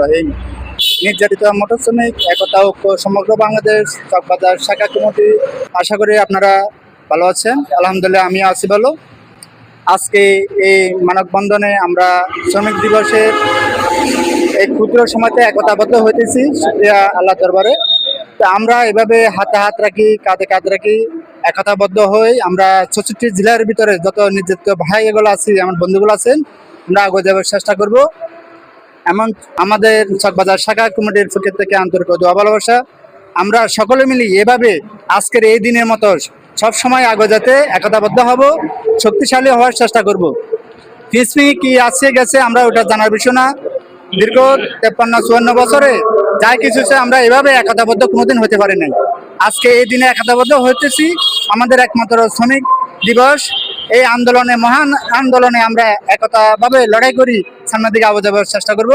রহিম। নির্যাতিত মোটর শ্রমিক একতা ঐক্য সমগ্র বাংলাদেশ চকবাজার শাখা কমিটি, আশা করি আপনারা ভালো আছেন। আলহামদুলিল্লাহ আমি আছি ভালো। আজকে এই মানববন্ধনে আমরা শ্রমিক দিবসের এই ক্ষুদ্র সময়তে একতাবদ্ধ হইতেছি, শুকরিয়া আল্লাহ দরবারে। তো আমরা এভাবে হাতে হাত রাখি, কাঁধে কাঁধ রাখি, একতাবদ্ধ হই। আমরা ৬৪ জেলার ভিতরে যত নির্যাতিত ভাই এগুলো আছি, আমার বন্ধুগুলো আছেন, আমরা আগে যাওয়ার চেষ্টা করব। এমন আমাদের চকবাজার শাখা কমিটির পক্ষ থেকে আন্তরিক দোয়া ভালোবাসা। আমরা সকলে মিলি এভাবে আজকের এই দিনের মতো সবসময় আগে যাতে একতাবদ্ধ হব, শক্তিশালী হওয়ার চেষ্টা করব। পিছমি কি আছে গেছে আমরা ওটা জানার বিষয় না। দীর্ঘ ৫৩-৫৪ বছরে যাই কিছু আমরা এভাবে একতাবদ্ধ কোনোদিন হতে পারি নাই। আজকে এই দিনে একতাবদ্ধ হতেছি, আমাদের একমাত্র শ্রমিক দিবস। এই আন্দোলনে, মহান আন্দোলনে আমরা একতাভাবে লড়াই করি, সামনের দিকে আগে যাওয়ার চেষ্টা করব।